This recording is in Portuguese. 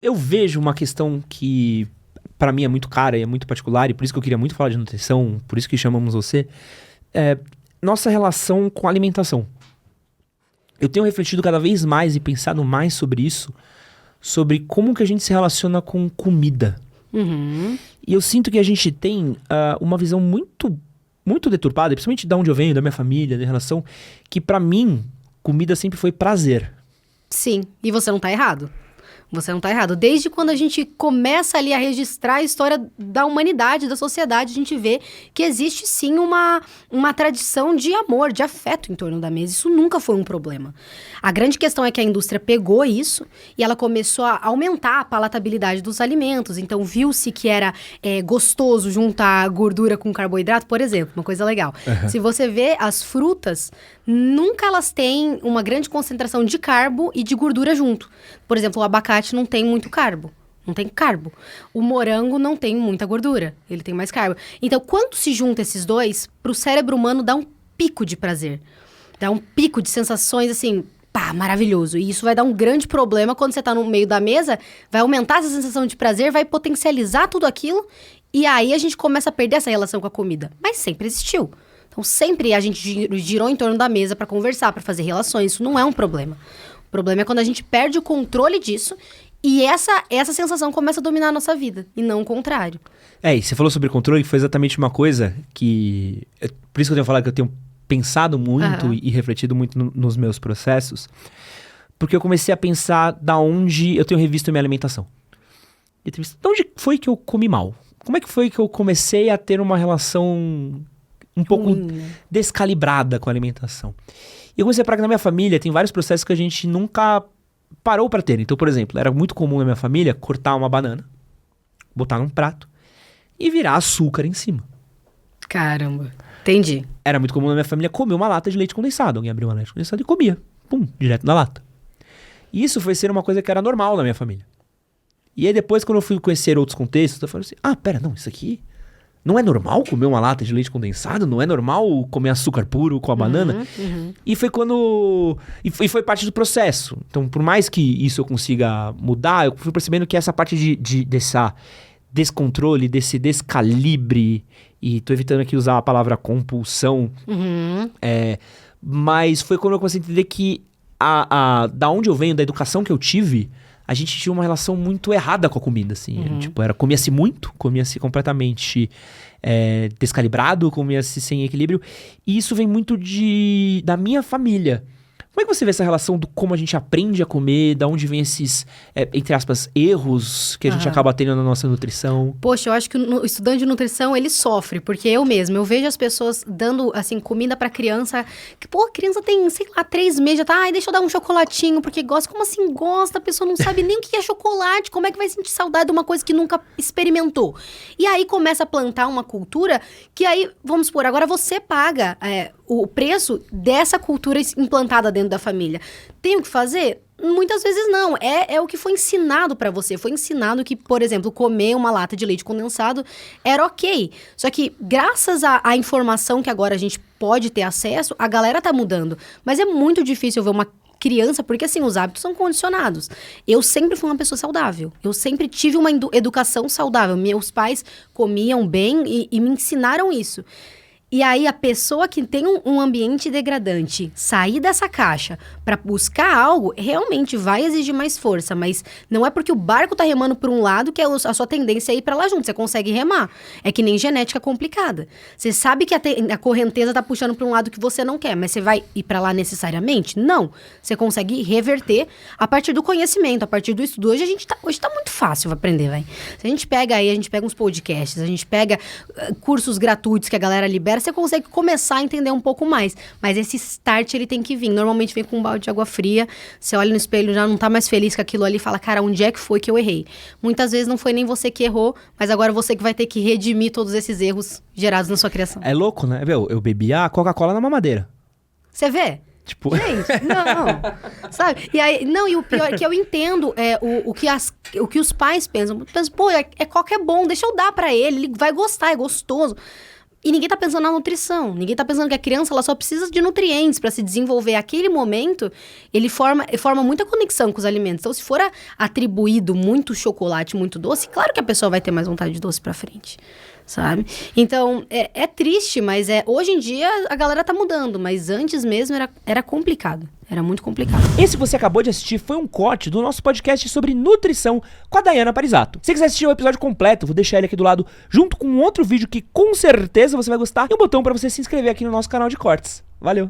Eu vejo uma questão que pra mim é muito cara e é muito particular, e por isso que eu queria muito falar de nutrição, por isso que chamamos você, é nossa relação com a alimentação. Eu tenho refletido cada vez mais e pensado mais sobre isso, sobre como que a gente se relaciona com comida. Uhum. E eu sinto que a gente tem uma visão muito deturpada, principalmente de onde eu venho, da minha família, da relação, que pra mim, comida sempre foi prazer. Sim, e você não tá errado. Você não tá errado. Desde quando a gente começa ali a registrar a história da humanidade, da sociedade, a gente vê que existe sim uma tradição de amor, de afeto em torno da mesa. Isso nunca foi um problema. A grande questão é que a indústria pegou isso e ela começou a aumentar a palatabilidade dos alimentos. Então, viu-se que era gostoso juntar gordura com carboidrato, por exemplo, uma coisa legal. Uhum. Se você vê as frutas, nunca elas têm uma grande concentração de carbo e de gordura junto. Por exemplo, o abacate não tem muito carbo. Não tem carbo. O morango não tem muita gordura. Ele tem mais carbo. Então, quando se junta esses dois, pro cérebro humano dá um pico de prazer. Dá um pico de sensações, assim, pá, maravilhoso. E isso vai dar um grande problema quando você tá no meio da mesa, vai aumentar essa sensação de prazer, vai potencializar tudo aquilo, e aí a gente começa a perder essa relação com a comida. Mas sempre existiu. Então, sempre a gente girou em torno da mesa pra conversar, pra fazer relações. Isso não é um problema. O problema é quando a gente perde o controle disso e essa sensação começa a dominar a nossa vida, e não o contrário. E você falou sobre controle, que foi exatamente uma coisa que... Por isso que eu tenho falado que eu tenho pensado muito e refletido muito nos meus processos, porque eu comecei a pensar da onde eu tenho revisto a minha alimentação. De onde foi que eu comi mal? Como é que foi que eu comecei a ter uma relação um pouco descalibrada com a alimentação? E eu comecei a parar que na minha família tem vários processos que a gente nunca parou pra ter. Então, por exemplo, era muito comum na minha família cortar uma banana, botar num prato e virar açúcar em cima. Caramba, entendi. Era muito comum na minha família comer uma lata de leite condensado. Alguém abria uma leite condensado e comia. Pum, direto na lata. E isso foi ser uma coisa que era normal na minha família. E aí depois, quando eu fui conhecer outros contextos, eu falei assim, pera, não, isso aqui... Não é normal comer uma lata de leite condensado? Não é normal comer açúcar puro com a banana? E foi quando... E foi parte do processo. Então, por mais que isso eu consiga mudar, eu fui percebendo que essa parte dessa descontrole, desse descalibre... E tô evitando aqui usar a palavra compulsão. Mas foi quando eu comecei a entender que da onde eu venho, da educação que eu tive... A gente tinha uma relação muito errada com a comida, assim. Tipo, comia-se muito, comia-se completamente descalibrado, comia-se sem equilíbrio. E isso vem muito da minha família. Como é que você vê essa relação do como a gente aprende a comer, da onde vem esses, entre aspas, erros que a gente acaba tendo na nossa nutrição? Poxa, eu acho que o estudante de nutrição, ele sofre, porque eu vejo as pessoas dando, assim, comida pra criança, que, pô, a criança tem, sei lá, 3 meses, já tá, deixa eu dar um chocolatinho, porque gosta. Como assim gosta? A pessoa não sabe nem o que é chocolate, como é que vai sentir saudade de uma coisa que nunca experimentou? E aí começa a plantar uma cultura que aí, vamos supor, agora você paga o preço dessa cultura implantada dentro da família. Tem o que fazer? Muitas vezes não. É o que foi ensinado pra você. Foi ensinado que, por exemplo, comer uma lata de leite condensado era ok. Só que, graças à informação que agora a gente pode ter acesso, a galera tá mudando. Mas é muito difícil ver uma criança, porque assim, os hábitos são condicionados. Eu sempre fui uma pessoa saudável. Eu sempre tive uma educação saudável. Meus pais comiam bem e me ensinaram isso. E aí, a pessoa que tem um ambiente degradante, sair dessa caixa para buscar algo, realmente vai exigir mais força. Mas não é porque o barco tá remando por um lado que a sua tendência é ir para lá junto. Você consegue remar. É que nem genética complicada. Você sabe que a correnteza tá puxando para um lado que você não quer, mas você vai ir para lá necessariamente? Não. Você consegue reverter a partir do conhecimento, a partir do estudo. Hoje tá muito fácil aprender, vai. Se a gente pega uns podcasts, a gente pega cursos gratuitos que a galera libera, você consegue começar a entender um pouco mais. Mas esse start, ele tem que vir. Normalmente vem com um balde de água fria, você olha no espelho, já não tá mais feliz com aquilo ali e fala, cara, onde é que foi que eu errei? Muitas vezes não foi nem você que errou, mas agora você que vai ter que redimir todos esses erros gerados na sua criação. É louco, né? Eu bebia a Coca-Cola na mamadeira. Você vê? Tipo... Gente, não. Sabe? E aí, não, e o pior é que eu entendo o que os pais pensam. Pô, Coca é bom, deixa eu dar pra ele vai gostar, é gostoso. E ninguém tá pensando na nutrição, ninguém tá pensando que a criança ela só precisa de nutrientes para se desenvolver. Aquele momento, ele forma muita conexão com os alimentos. Então, se for atribuído muito chocolate, muito doce, claro que a pessoa vai ter mais vontade de doce pra frente, sabe? Então, é triste, mas hoje em dia a galera tá mudando, mas antes mesmo era complicado. Era muito complicado. Esse que você acabou de assistir foi um corte do nosso podcast sobre nutrição com a Daiana Parisato. Se você quiser assistir o episódio completo, vou deixar ele aqui do lado, junto com outro vídeo que com certeza você vai gostar, e um botão para você se inscrever aqui no nosso canal de cortes. Valeu!